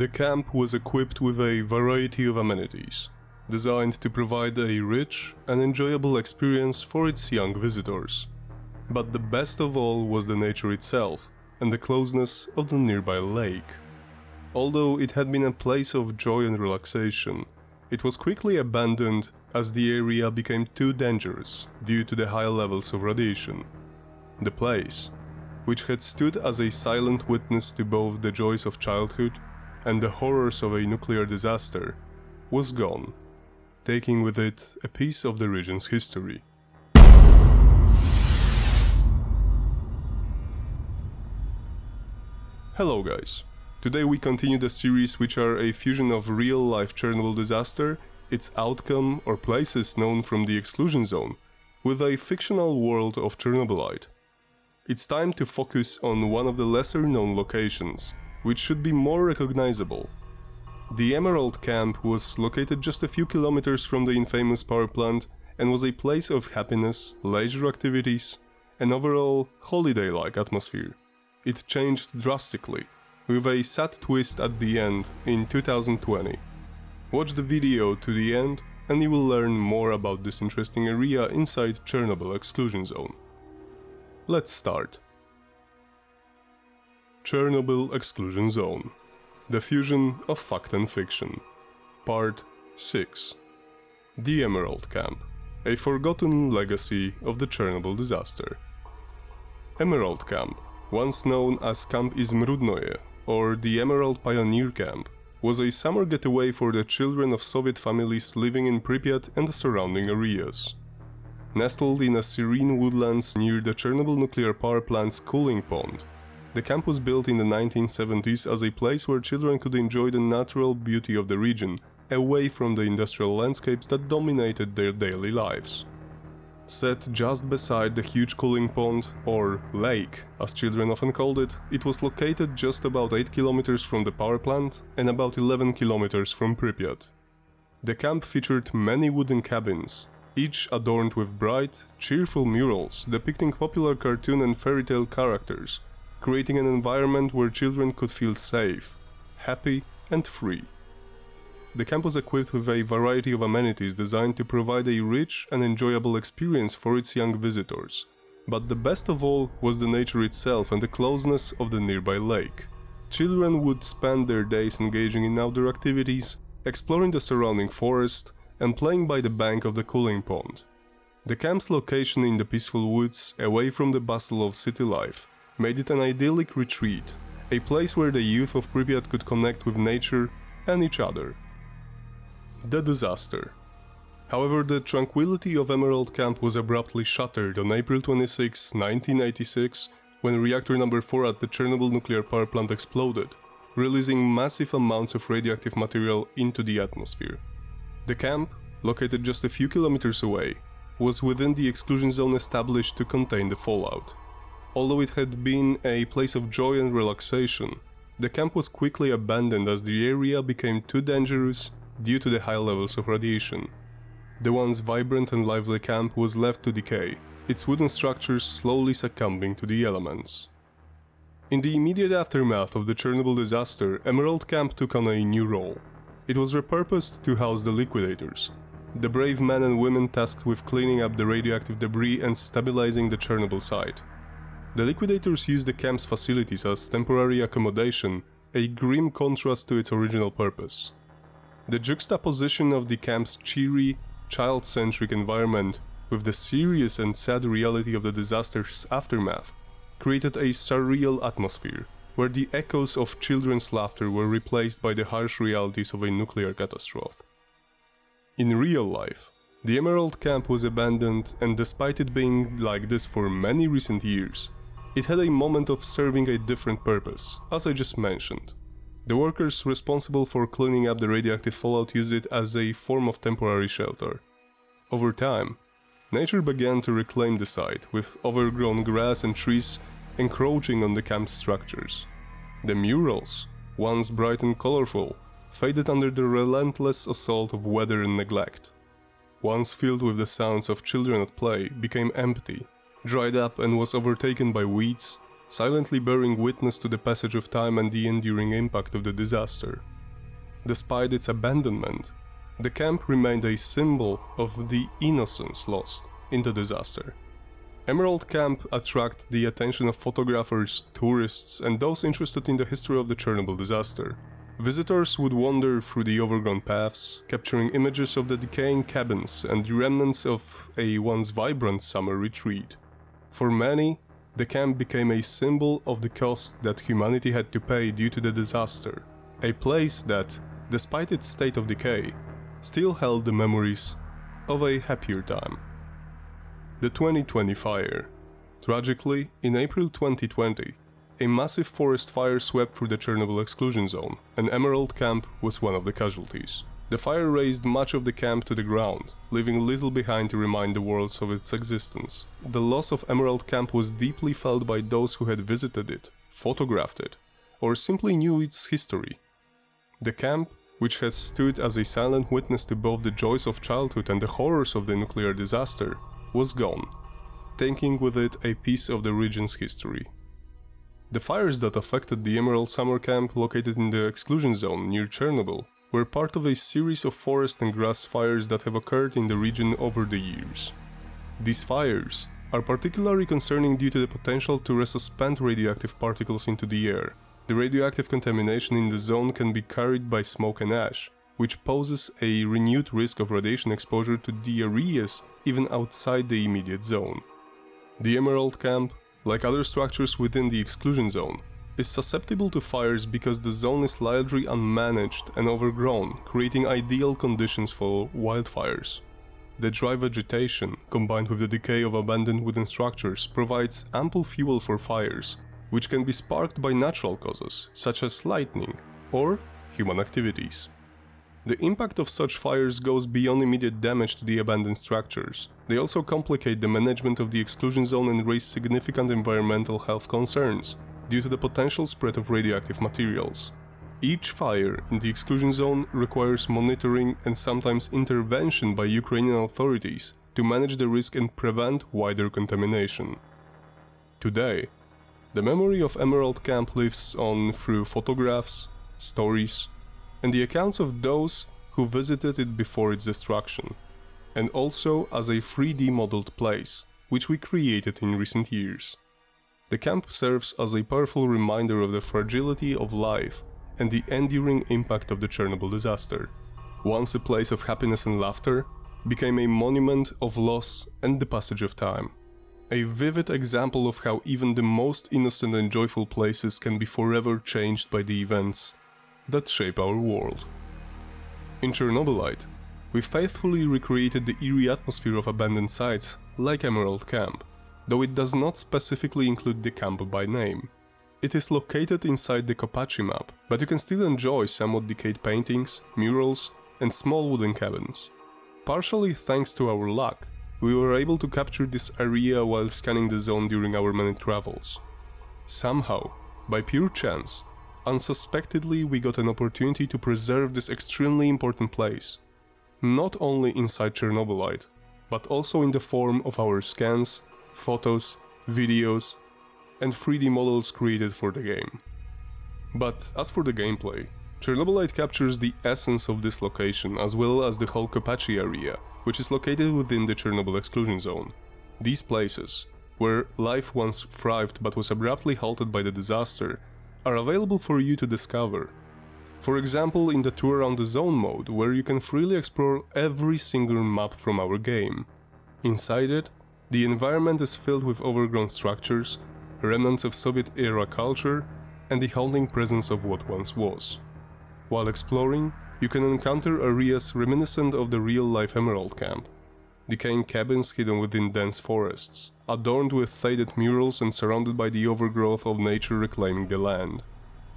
The camp was equipped with a variety of amenities, designed to provide a rich and enjoyable experience for its young visitors. But the best of all was the nature itself and the closeness of the nearby lake. Although it had been a place of joy and relaxation, it was quickly abandoned as the area became too dangerous due to the high levels of radiation. The place, which had stood as a silent witness to both the joys of childhood and the horrors of a nuclear disaster, was gone, taking with it a piece of the region's history. Hello guys, today we continue the series which are a fusion of real-life Chernobyl disaster, its outcome or places known from the exclusion zone, with a fictional world of Chernobylite. It's time to focus on one of the lesser-known locations, which should be more recognizable. The Emerald Camp was located just a few kilometers from the infamous power plant and was a place of happiness, leisure activities, and overall holiday-like atmosphere. It changed drastically, with a sad twist at the end in 2020. Watch the video to the end and you will learn more about this interesting area inside Chernobyl Exclusion Zone. Let's start. Chernobyl Exclusion Zone. The fusion of fact and fiction. Part 6. The Emerald Camp. A forgotten legacy of the Chernobyl disaster. Emerald Camp, once known as Camp Izmrudnoye, or the Emerald Pioneer Camp, was a summer getaway for the children of Soviet families living in Pripyat and the surrounding areas. Nestled in a serene woodlands near the Chernobyl nuclear power plant's cooling pond, the camp was built in the 1970s as a place where children could enjoy the natural beauty of the region, away from the industrial landscapes that dominated their daily lives. Set just beside the huge cooling pond, or lake as children often called it, it was located just about 8 kilometers from the power plant and about 11 kilometers from Pripyat. The camp featured many wooden cabins, each adorned with bright, cheerful murals depicting popular cartoon and fairy tale characters, creating an environment where children could feel safe, happy, and free. The camp was equipped with a variety of amenities designed to provide a rich and enjoyable experience for its young visitors, but the best of all was the nature itself and the closeness of the nearby lake. Children would spend their days engaging in outdoor activities, exploring the surrounding forest, and playing by the bank of the cooling pond. The camp's location in the peaceful woods, away from the bustle of city life, made it an idyllic retreat, a place where the youth of Pripyat could connect with nature and each other. The disaster. However, the tranquility of Emerald Camp was abruptly shattered on April 26, 1986, when reactor number 4 at the Chernobyl nuclear power plant exploded, releasing massive amounts of radioactive material into the atmosphere. The camp, located just a few kilometers away, was within the exclusion zone established to contain the fallout. Although it had been a place of joy and relaxation, the camp was quickly abandoned as the area became too dangerous due to the high levels of radiation. The once vibrant and lively camp was left to decay, its wooden structures slowly succumbing to the elements. In the immediate aftermath of the Chernobyl disaster, Emerald Camp took on a new role. It was repurposed to house the liquidators, the brave men and women tasked with cleaning up the radioactive debris and stabilizing the Chernobyl site. The liquidators used the camp's facilities as temporary accommodation, a grim contrast to its original purpose. The juxtaposition of the camp's cheery, child-centric environment with the serious and sad reality of the disaster's aftermath created a surreal atmosphere, where the echoes of children's laughter were replaced by the harsh realities of a nuclear catastrophe. In real life, the Emerald Camp was abandoned, and despite it being like this for many recent years, it had a moment of serving a different purpose, as I just mentioned. The workers responsible for cleaning up the radioactive fallout used it as a form of temporary shelter. Over time, nature began to reclaim the site, with overgrown grass and trees encroaching on the camp's structures. The murals, once bright and colorful, faded under the relentless assault of weather and neglect. Once filled with the sounds of children at play, became empty, dried up and was overtaken by weeds, silently bearing witness to the passage of time and the enduring impact of the disaster. Despite its abandonment, the camp remained a symbol of the innocence lost in the disaster. Emerald Camp attracted the attention of photographers, tourists, and those interested in the history of the Chernobyl disaster. Visitors would wander through the overgrown paths, capturing images of the decaying cabins and the remnants of a once vibrant summer retreat. For many, the camp became a symbol of the cost that humanity had to pay due to the disaster, a place that, despite its state of decay, still held the memories of a happier time. The 2020 fire. Tragically, in April 2020, a massive forest fire swept through the Chernobyl Exclusion Zone, and Emerald Camp was one of the casualties. The fire razed much of the camp to the ground, leaving little behind to remind the world of its existence. The loss of Emerald Camp was deeply felt by those who had visited it, photographed it, or simply knew its history. The camp, which has stood as a silent witness to both the joys of childhood and the horrors of the nuclear disaster, was gone, taking with it a piece of the region's history. The fires that affected the Emerald Summer Camp located in the exclusion zone near Chernobyl were part of a series of forest and grass fires that have occurred in the region over the years. These fires are particularly concerning due to the potential to resuspend radioactive particles into the air. The radioactive contamination in the zone can be carried by smoke and ash, which poses a renewed risk of radiation exposure to the areas even outside the immediate zone. The Emerald Camp, like other structures within the exclusion zone, is susceptible to fires because the zone is largely unmanaged and overgrown, creating ideal conditions for wildfires. The dry vegetation, combined with the decay of abandoned wooden structures, provides ample fuel for fires, which can be sparked by natural causes, such as lightning or human activities. The impact of such fires goes beyond immediate damage to the abandoned structures. They also complicate the management of the exclusion zone and raise significant environmental health concerns due to the potential spread of radioactive materials. Each fire in the exclusion zone requires monitoring and sometimes intervention by Ukrainian authorities to manage the risk and prevent wider contamination. Today, the memory of Emerald Camp lives on through photographs, stories, and the accounts of those who visited it before its destruction, and also as a 3D modeled place, which we created in recent years. The camp serves as a powerful reminder of the fragility of life and the enduring impact of the Chernobyl disaster. Once a place of happiness and laughter, became a monument of loss and the passage of time. A vivid example of how even the most innocent and joyful places can be forever changed by the events that shape our world. In Chernobylite, we faithfully recreated the eerie atmosphere of abandoned sites like Emerald Camp, though it does not specifically include the camp by name. It is located inside the Kopachi map, but you can still enjoy somewhat decayed paintings, murals, and small wooden cabins. Partially thanks to our luck, we were able to capture this area while scanning the zone during our many travels. Somehow, by pure chance, unsuspectedly we got an opportunity to preserve this extremely important place, not only inside Chernobylite, but also in the form of our scans, photos, videos, and 3D models created for the game. But as for the gameplay, Chernobylite captures the essence of this location as well as the whole Kopachi area, which is located within the Chernobyl Exclusion Zone. These places, where life once thrived but was abruptly halted by the disaster, are available for you to discover. For example, in the tour around the zone mode, where you can freely explore every single map from our game. Inside it, the environment is filled with overgrown structures, remnants of Soviet-era culture, and the haunting presence of what once was. While exploring, you can encounter areas reminiscent of the real-life Emerald Camp. Decaying cabins hidden within dense forests, adorned with faded murals and surrounded by the overgrowth of nature reclaiming the land.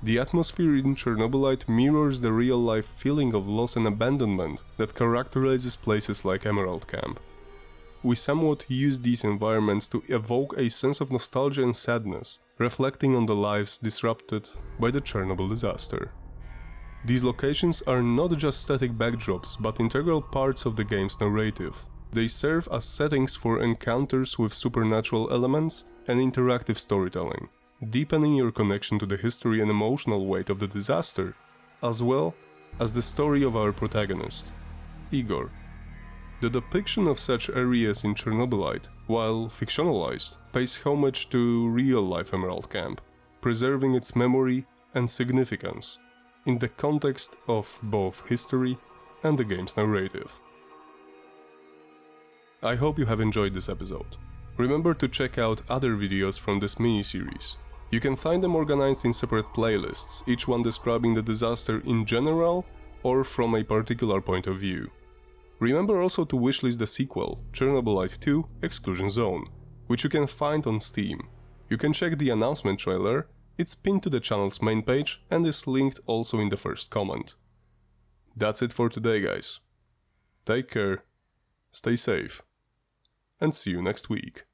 The atmosphere in Chernobylite mirrors the real-life feeling of loss and abandonment that characterizes places like Emerald Camp. We somewhat use these environments to evoke a sense of nostalgia and sadness, reflecting on the lives disrupted by the Chernobyl disaster. These locations are not just static backdrops, but integral parts of the game's narrative. They serve as settings for encounters with supernatural elements and interactive storytelling. deepening your connection to the history and emotional weight of the disaster, as well as the story of our protagonist, Igor. The depiction of such areas in Chernobylite, while fictionalized, pays homage to real-life Emerald Camp, preserving its memory and significance in the context of both history and the game's narrative. I hope you have enjoyed this episode. Remember to check out other videos from this mini-series. You can find them organized in separate playlists, each one describing the disaster in general or from a particular point of view. Remember also to wishlist the sequel, Chernobylite 2 Exclusion Zone, which you can find on Steam. You can check the announcement trailer, it's pinned to the channel's main page and is linked also in the first comment. That's it for today, guys. Take care, stay safe, and see you next week.